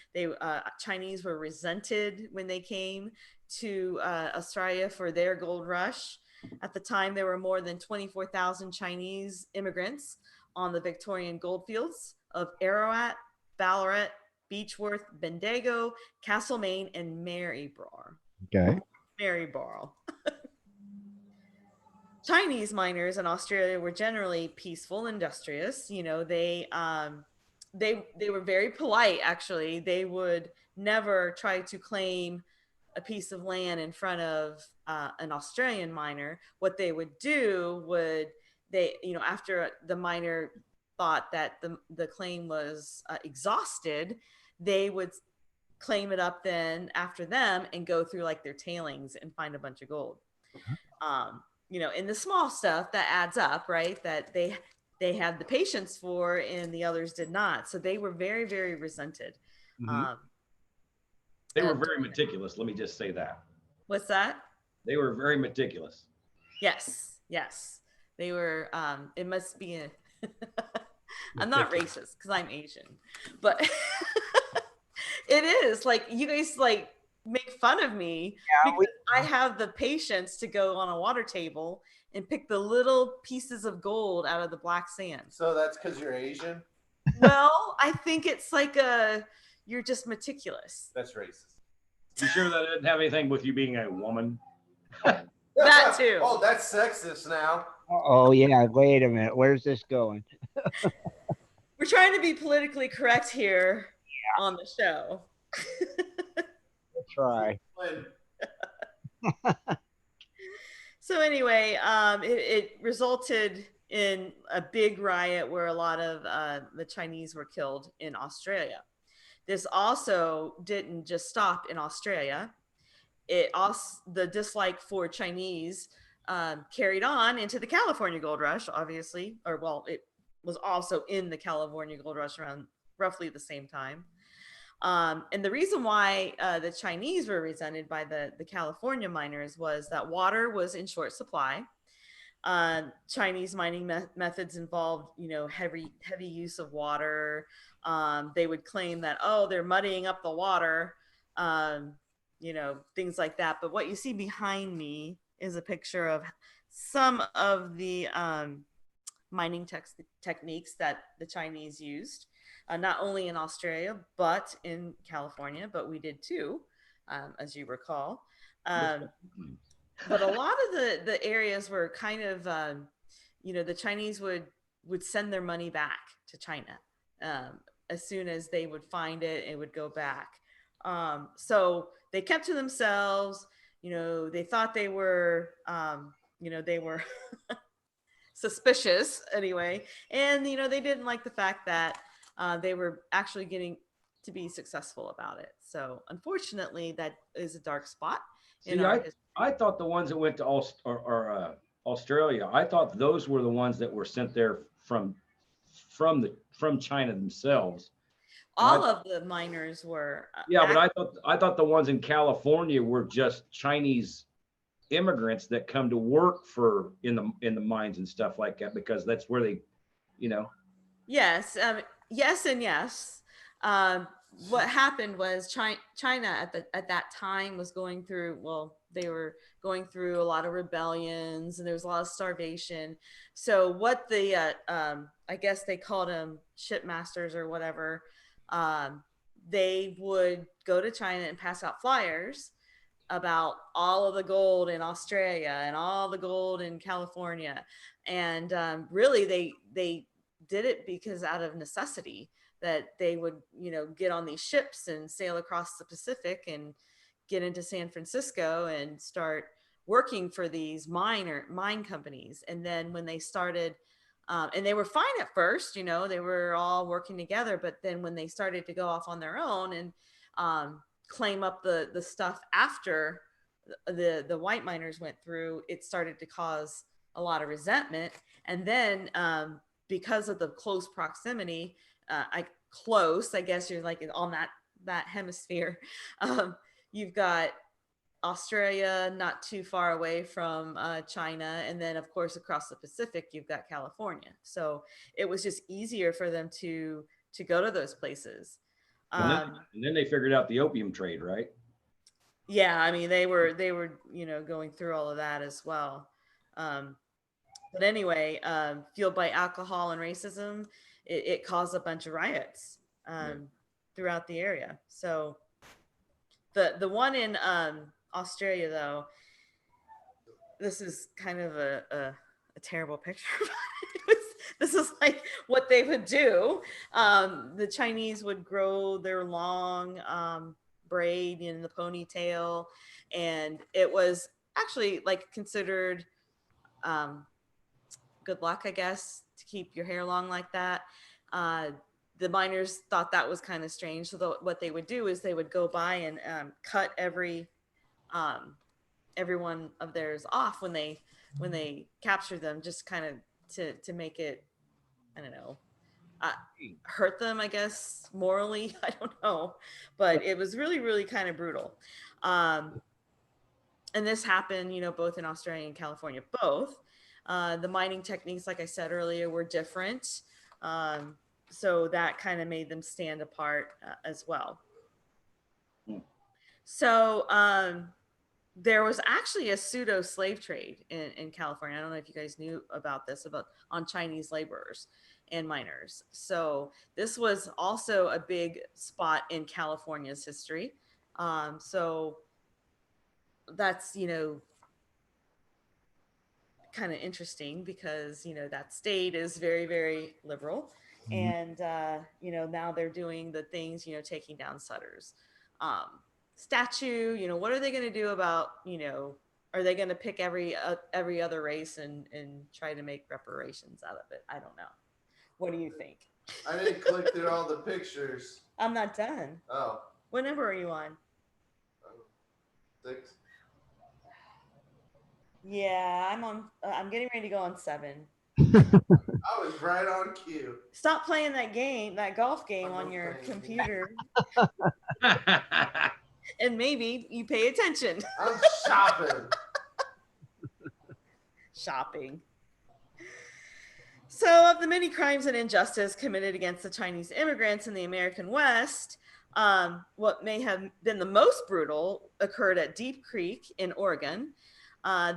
Chinese were resented when they came to Australia for their gold rush. At the time, there were more than 24,000 Chinese immigrants on the Victorian goldfields of Ararat, Ballarat, Beechworth, Bendigo, Castlemaine, and Maryborough. Okay. Maryborough. Chinese miners in Australia were generally peaceful, industrious. They were very polite, actually. They would never try to claim a piece of land in front of an Australian miner. What they would do after the miner thought that the claim was exhausted, they would claim it up then after them and go through like their tailings and find a bunch of gold. In the small stuff that adds up, right? That they had the patience for and the others did not. So they were very, very resented. Mm-hmm. They were very meticulous. Let me just say that. What's that? They were very meticulous. Yes. They were, it must be I'm not racist because I'm Asian, but it is like, you guys like make fun of me because I have the patience to go on a water table and pick the little pieces of gold out of the black sand. So that's because you're Asian? Well, I think it's like you're just meticulous. That's racist. You sure that didn't have anything with you being a woman? That too. Oh, that's sexist now. Oh yeah. Wait a minute. Where's this going? We're trying to be politically correct here on the show. We'll try. So anyway, it resulted in a big riot where a lot of the Chinese were killed in Australia. This also didn't just stop in Australia. The dislike for Chinese carried on into the California Gold Rush, obviously, it was also in the California Gold Rush around roughly the same time. And the reason why the Chinese were resented by the California miners was that water was in short supply. Chinese mining methods involved, heavy use of water. They would claim that, oh, they're muddying up the water, things like that. But what you see behind me is a picture of some of the mining techniques that the Chinese used, not only in Australia, but in California, but we did too, as you recall. But a lot of the areas were kind of, the Chinese would send their money back to China. As soon as they would find it, it would go back. So they kept to themselves. They thought they were, they were suspicious anyway. And, they didn't like the fact that they were actually getting to be successful about it. So unfortunately, that is a dark spot. I thought the ones that went to Australia, I thought those were the ones that were sent there from China themselves. All of the miners were. But I thought the ones in California were just Chinese immigrants that come to work in the mines and stuff like that, because that's where they, Yes, yes, and yes. What happened was China at that time was going through, they were going through a lot of rebellions, and there was a lot of starvation. So what the I guess they called them shipmasters or whatever, they would go to China and pass out flyers about all of the gold in Australia and all the gold in California. And really they did it because out of necessity, that they would, get on these ships and sail across the Pacific and get into San Francisco and start working for these mine companies. And then when they started, and they were fine at first, they were all working together. But then when they started to go off on their own and claim up the stuff after the white miners went through, it started to cause a lot of resentment. And then because of the close proximity, I guess you're like on that hemisphere. You've got Australia not too far away from China, and then of course across the Pacific you've got California. So it was just easier for them to go to those places. And then they figured out the opium trade, right? Yeah, I mean they were going through all of that as well. But anyway, fueled by alcohol and racism, it caused a bunch of riots throughout the area. So the one in Australia, though, this is kind of a terrible picture. This is like what they would do. The Chinese would grow their long braid in the ponytail, and it was actually like considered good luck, I guess, to keep your hair long like that. The miners thought that was kind of strange. So what they would do is they would go by and cut every one of theirs off when they captured them, just kind of to make it, I don't know, hurt them, I guess, morally. I don't know, but it was really, really kind of brutal. And this happened, both in Australia and California, both. The mining techniques, like I said earlier, were different. So that kind of made them stand apart as well. So there was actually a pseudo slave trade in California. I don't know if you guys knew about this, on Chinese laborers and miners. So this was also a big spot in California's history. So that's, kind of interesting because, that state is very, very liberal. And, now they're doing the things, taking down Sutter's statue. What are they going to do about, are they going to pick every other race and try to make reparations out of it? I don't know. What do you think? I didn't click through all the pictures. I'm not done. Oh. What number are you on? 6. Yeah, I'm getting ready to go on 7. I was right on cue. Stop playing that game, that golf game on your computer, and maybe you pay attention. I'm shopping. Shopping. So, of the many crimes and injustice committed against the Chinese immigrants in the American West, what may have been the most brutal occurred at Deep Creek in Oregon.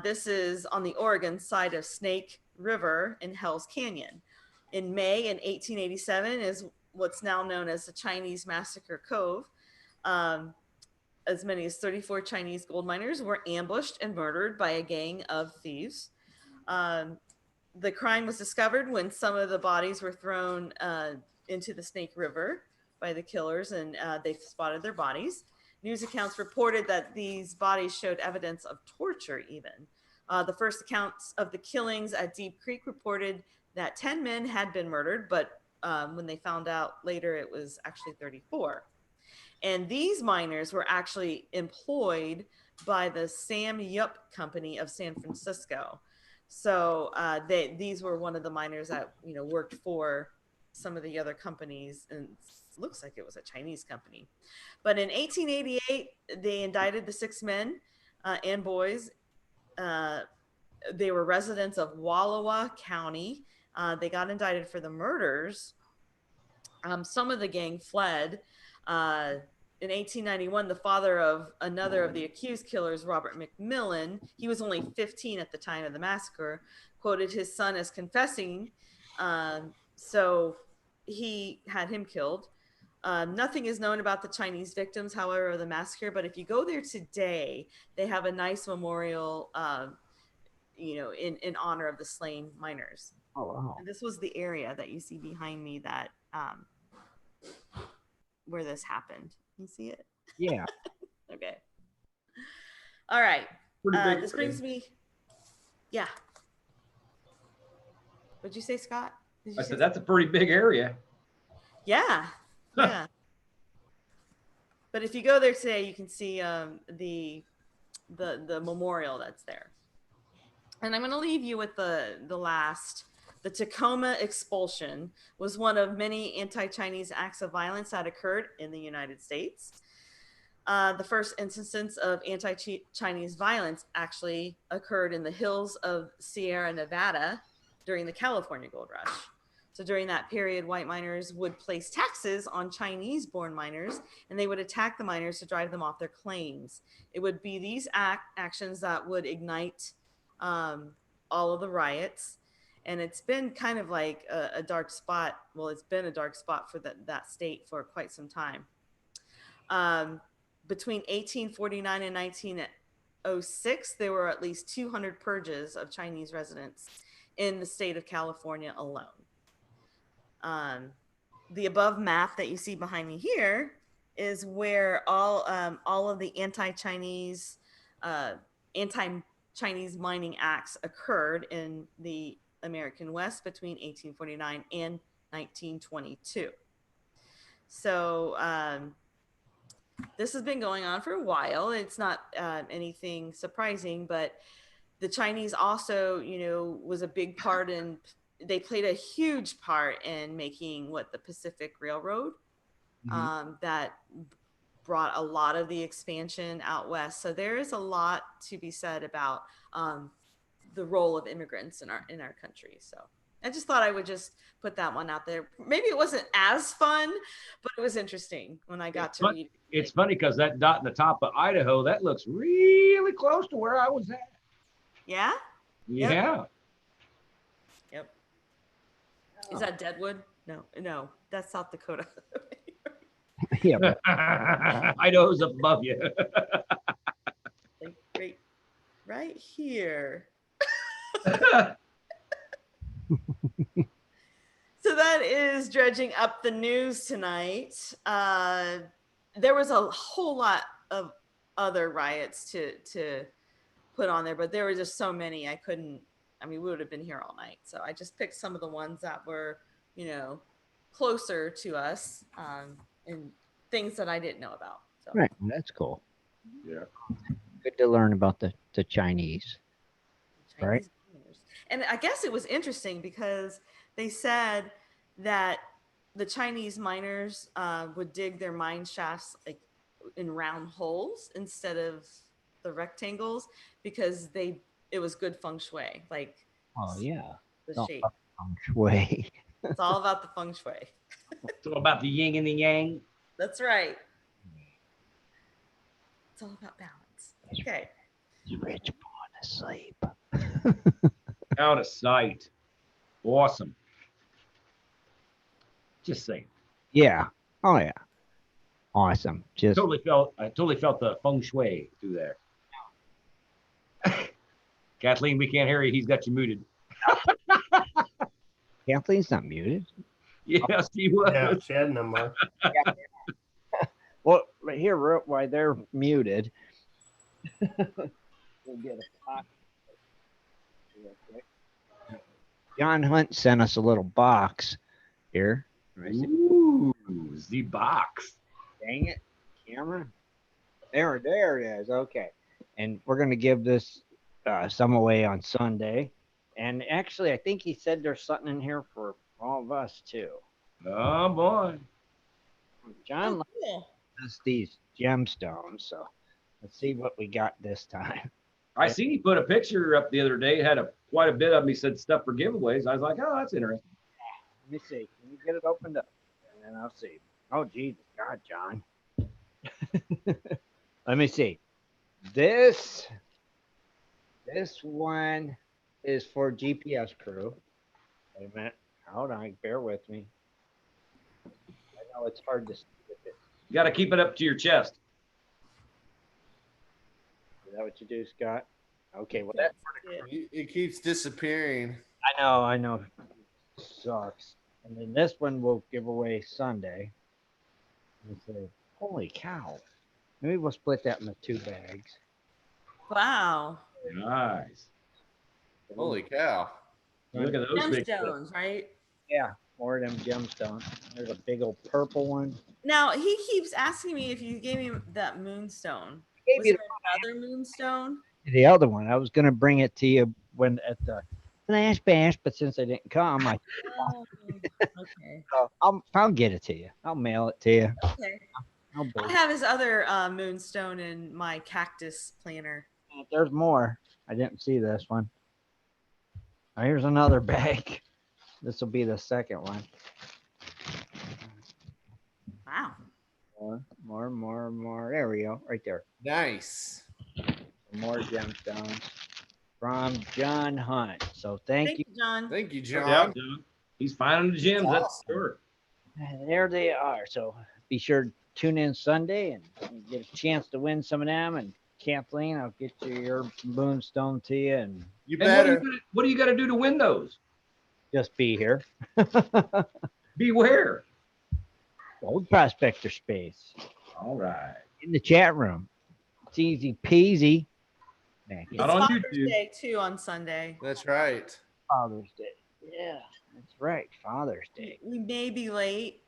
This is on the Oregon side of Snake River in Hell's Canyon. In May in 1887 is what's now known as the Chinese Massacre Cove. As many as 34 Chinese gold miners were ambushed and murdered by a gang of thieves. The crime was discovered when some of the bodies were thrown into the Snake River by the killers, and they spotted their bodies. News accounts reported that these bodies showed evidence of torture even. The first accounts of the killings at Deep Creek reported that 10 men had been murdered, but when they found out later, it was actually 34. And these miners were actually employed by the Sam Yup Company of San Francisco. So these were one of the miners that worked for some of the other companies, and it looks like it was a Chinese company. But in 1888, they indicted the 6 men and boys. They were residents of Wallowa County. They got indicted for the murders. Some of the gang fled. In 1891, the father of another of the accused killers, Robert McMillan, he was only 15 at the time of the massacre, quoted his son as confessing. So he had him killed. Nothing is known about the Chinese victims, however, of the massacre. But if you go there today, they have a nice memorial, in honor of the slain miners. Oh, wow. And this was the area that you see behind me that where this happened. You see it? Yeah. Okay. All right. Pretty big This brings me. Yeah. What'd you say, Scott? I said that's a pretty big area. Yeah. Yeah. But if you go there today, you can see the memorial that's there. And I'm going to leave you with the last. The Tacoma expulsion was one of many anti-Chinese acts of violence that occurred in the United States. The first instance of anti-Chinese violence actually occurred in the hills of Sierra Nevada during the California Gold Rush. So during that period, white miners would place taxes on Chinese-born miners, and they would attack the miners to drive them off their claims. It would be these actions that would ignite all of the riots. And it's been kind of like a dark spot. Well, it's been a dark spot for that state for quite some time. Between 1849 and 1906, there were at least 200 purges of Chinese residents in the state of California alone. The above map that you see behind me here is where all of the anti-Chinese mining acts occurred in the American West between 1849 and 1922. So this has been going on for a while. It's not anything surprising, but the Chinese also, was a big part in, they played a huge part in making the Pacific Railroad that brought a lot of the expansion out west. So there is a lot to be said about the role of immigrants in our country. So I just thought I would just put that one out there. Maybe it wasn't as fun, but it was interesting when I got to read it. It's funny because that dot in the top of Idaho, that looks really close to where I was at. Yeah? Yeah. Yep. Is that Deadwood? No, that's South Dakota. Yeah. Idaho's above you. Like right here. So that is dredging up the news tonight. There was a whole lot of other riots to put on there, but there were just so many we would have been here all night. So I just picked some of the ones that were, closer to us and things that I didn't know about. So. Right. That's cool. Yeah. Good to learn about the Chinese. Chinese miners. And I guess it was interesting because they said that the Chinese miners would dig their mine shafts like in round holes instead of the rectangles because it was good feng shui, like Oh yeah. the No, shape. feng shui. It's all about the feng shui. It's all about the yin and the yang. That's right. It's all about balance. Okay. You rich born to sleep. Out of sight. Awesome. Just saying. Yeah. Oh yeah. Awesome. Just I totally felt the feng shui through there. Kathleen, we can't hear you. He's got you muted. Kathleen's not muted. Yes, he was. Yeah, Shad no more. Well, right here, why they're muted. We'll get a box real quick. John Hunt sent us a little box here. Ooh, the box. Dang it, camera. There it is. Okay. And we're going to give this some away on Sunday. And actually, I think he said there's something in here for all of us, too. Oh, boy. John Cool. likes these gemstones. So let's see what we got this time. I seen he put a picture up the other day. It had quite a bit of them. He said stuff for giveaways. I was like, oh, that's interesting. Let me see. Can you get it opened up? And then I'll see. Oh, Jesus God, John. Let me see. This one is for GPS crew. Wait a minute. Hold on. Bear with me. I know it's hard to see with it. You got to keep it up to your chest. Is that what you do, Scott? Okay. Well, that It keeps disappearing. I know. Sucks. And then this one we'll give away Sunday. Let's see. Holy cow. Maybe we'll split that into 2 bags. Wow. Nice. Holy cow. Look at those big Gemstones, right? Yeah, more of them gemstones. There's a big old purple one. Now he keeps asking me if you gave me that moonstone. Gave Was you there another moonstone? the other one. I was gonna bring it to you when at the Flash Bash, but since I didn't come, Oh, okay. I'll get it to you. I'll mail it to you. Okay. I have his other moonstone in my cactus planter. There's more. I didn't see this one. Oh, here's another bag. This will be the second one. Wow. More. There we go. Right there. Nice. More gemstones from John Hunt. So thank you. John. Thank you, Yeah, John. dude. He's finding the gems. That's Awesome. sure. And there they are. So be sure to tune in Sunday and get a chance to win some of them. And Kathleen, I'll get you your moonstone to you, and You And better. what do you got to do to win those? just be here. Beware. Old Prospector Space All right. in the chat room. It's easy peasy. Back in Not on Father's YouTube. Day too on Sunday. That's right. Father's Day. Yeah, that's right. Father's Day. We may be late.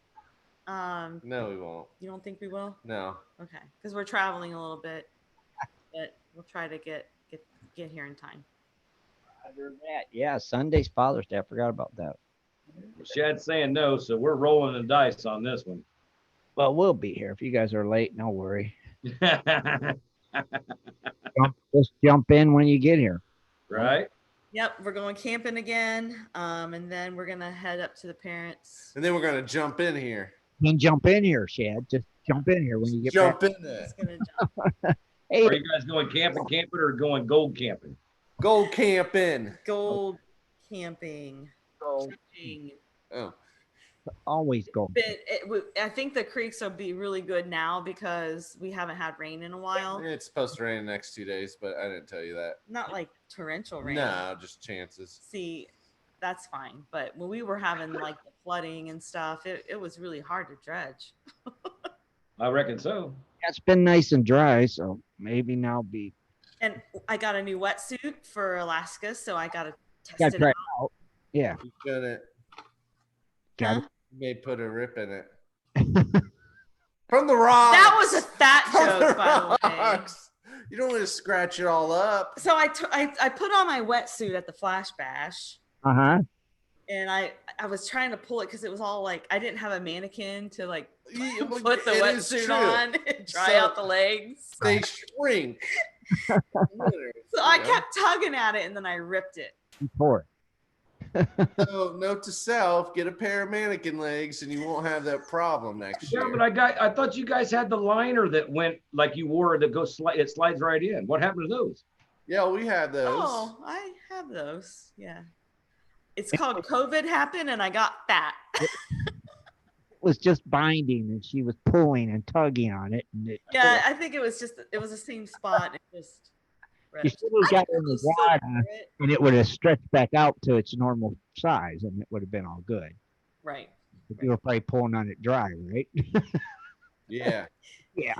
No, we won't. You don't think we will? No. Okay, because we're traveling a little bit, but we'll try to get here in time. Other than that, yeah, Sunday's Father's Day. I forgot about that. Shad's saying no, so we're rolling the dice on this one. Well, we'll be here. If you guys are late, no worry. Just jump in when you get here. Right? Yep, we're going camping again, and then we're gonna head up to the parents. And then we're gonna jump in here. Then jump in here, Shad. Just jump in here when you get Jump back. in there. Just gonna jump. Hey, Are you guys going camping, or going gold camping? Go camping. Gold camping. go. Trekking. Oh. Always go. I think the creeks will be really good now because we haven't had rain in a while. It's supposed to rain the next 2 days, but I didn't tell you that. Not like torrential rain. No, just chances. See, that's fine. But when we were having like the flooding and stuff, it was really hard to dredge. I reckon so. It's been nice and dry, so maybe now be. And I got a new wetsuit for Alaska, so I got to test Got it try out. it out. Yeah. You shouldn't. Got Huh? You may put a rip in it. From the rocks. That was a fat From joke, the by the way. rocks. You don't want to scratch it all up. So I put on my wetsuit at the Flash Bash. Uh-huh. And I was trying to pull it because it was all like I didn't have a mannequin to like Yeah, well, put the it is wetsuit true. on and dry So- out the legs. They shrink. So I kept tugging at it and then I ripped it. Poor. So, note to self: get a pair of mannequin legs, and you won't have that problem next Yeah, year. but I thought you guys had the liner that went like you wore that goes it slides right in. What happened to those? Yeah, we have those. Oh, I have those. Yeah. It's called COVID happened and I got fat. It was just binding, and she was pulling and tugging on it. And it Yeah, I think it was the same spot. It just you should have got in the water, and it would have stretched back out to its normal size, and it would have been all good. Right. But you were probably pulling on it dry, right? Yeah. Yeah.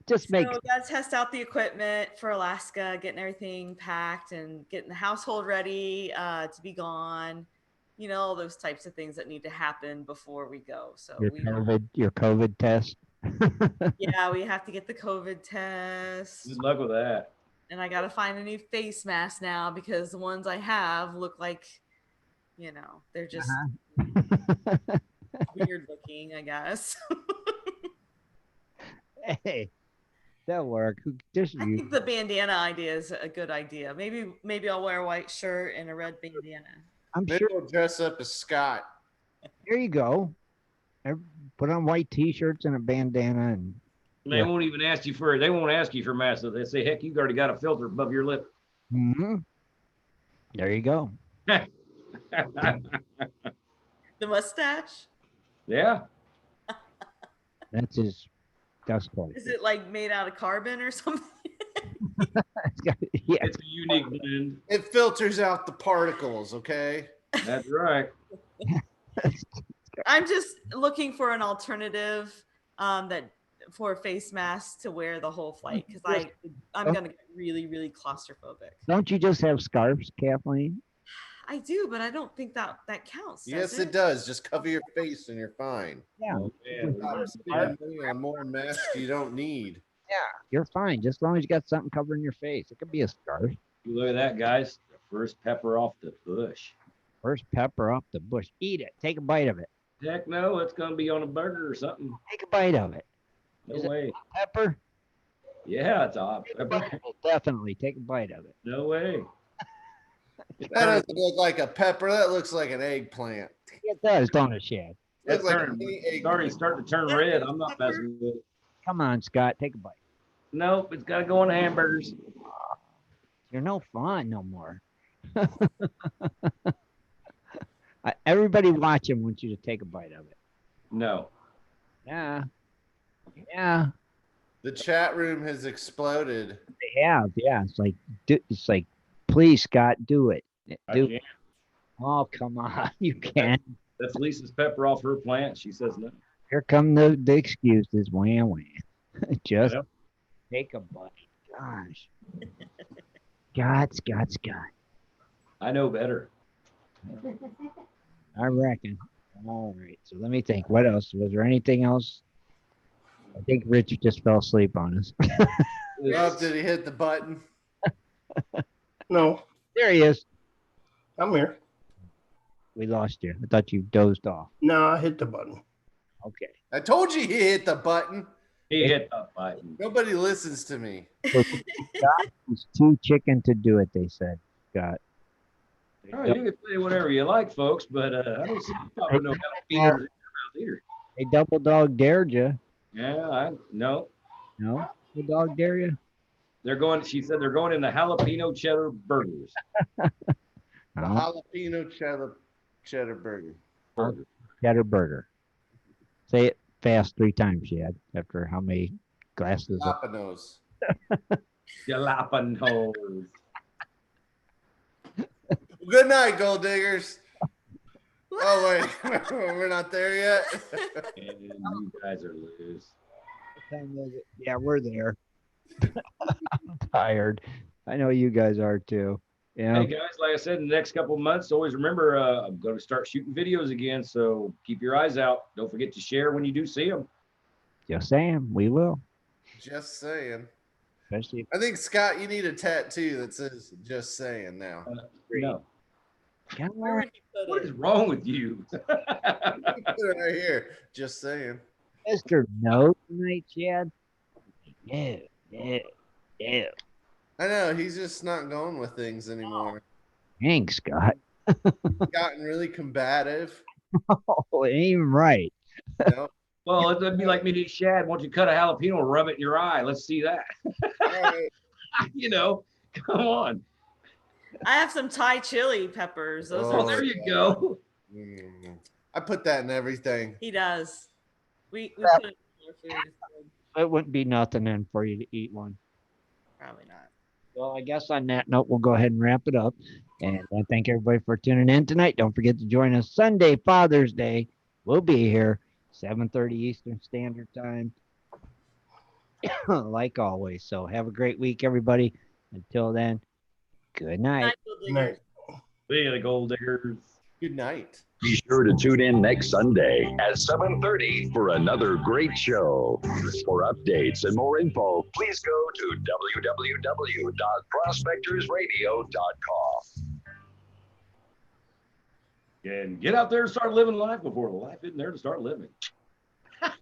Just make So gotta test out the equipment for Alaska, getting everything packed and getting the household ready to be gone. You know, all those types of things that need to happen before we go. So your COVID test. yeah, we have to get the COVID test. Good luck with that. And I gotta find a new face mask now because the ones I have look like, you know, they're just weird looking, I guess. Hey, that'll work. Just I you. think the bandana idea is a good idea. Maybe I'll wear a white shirt and a red bandana. I'm Maybe sure. we'll dress up as Scott. There you go. Put on white t-shirts and a bandana, and They won't even ask you for it. They won't ask you for masks. They say, heck, you've already got a filter above your lip. there you go. The mustache? Yeah. That's close. Is it like made out of carbon or something? Yeah. It's a unique blend. It filters out the particles, okay? That's right. I'm just looking for an alternative for a face mask to wear the whole flight because I'm gonna get really, really claustrophobic. Don't you just have scarves, Kathleen? I do, but I don't think that counts. Yes, it does. Just cover your face and you're fine. Yeah. Oh, man. Stop spending money on more masks you don't need. Yeah, you're fine. Just as long as you got something covering your face. It could be a scarf. You look at that, guys. The first pepper off the bush. First pepper off the bush. Eat it. Take a bite of it. Heck no, it's going to be on a burger or something. Take a bite of it. No Is it way. Pepper? Yeah, it's hot pepper. Definitely take a bite of it. No way. That doesn't look like a pepper. That looks like an eggplant. It does, don't it, Shad? Looks like a It's mini already eggplant. starting to turn red. I'm not messing with it. Come on, Scott. Take a bite. Nope, it's got to go on the hamburgers. You're no fun no more. Everybody watching wants you to take a bite of it. No. Yeah. Yeah. The chat room has exploded. They have. Yeah. It's like, please, Scott, do it. I Do. can't. Oh, come on. You can't. That's Lisa's pepper off her plant. She says no. Here come the excuses. Wham, wham. Just Yep. take a bite. Gosh. Scott. I know better. I reckon. All right. So let me think. What else? Was there anything else? I think Richard just fell asleep on us. Oh, did he hit the button? No, There he is. I'm here. We lost you. I thought you dozed off. No, I hit the button. Okay. I told you he hit the button. He hit the button. Nobody listens to me. It's too chicken to do it, they said. Scott. All right, you can say whatever you like, folks, but I don't see you know how to feed her around either. They double dog dared you. Yeah, no. No? The dog dare you? They're going, she said they're going in the jalapeno cheddar burgers. The No. jalapeno cheddar burger. Cheddar burger. Say it fast 3 times, Shad, after how many glasses of Jalapenos. Jalapenos. Good night, gold diggers. Oh wait, we're not there yet. And you guys are loose. What time is it? Yeah, we're there. I'm tired. I know you guys are too. Yeah. Hey guys, like I said, in the next couple of months, always remember I'm going to start shooting videos again. So keep your eyes out. Don't forget to share when you do see them. Just saying, we will. Just saying. especially if I think, Scott, you need a tattoo that says "Just saying" now. No. God, Where would you put What it? is wrong with you? Put it right here. Just saying. Mr. No tonight, Shad. No, no, no. I know he's just not going with things anymore. Dang, Scott. Gotten really combative. Oh, it ain't even right. You know. Well, it'd be like me to Shad. Why don't you cut a jalapeno and rub it in your eye? Let's see that. All right. You know, come on. I have some Thai chili peppers. Those Oh, are there you go. I put that in everything. He does. We put it in our food. It's good. It wouldn't be nothing then for you to eat one. Probably not. Well, I guess on that note, we'll go ahead and wrap it up. And I thank everybody for tuning in tonight. Don't forget to join us Sunday, Father's Day. We'll be here, 7:30 Eastern Standard Time, like always. So have a great week, everybody. Until then, good night. Night, Bill Good night. Diggers. See the gold diggers. Good night. Be sure to tune in next Sunday at 7:30 for another great show. For updates and more info, please go to www.prospectorsradio.com. And get out there and start living life before life isn't there to start living.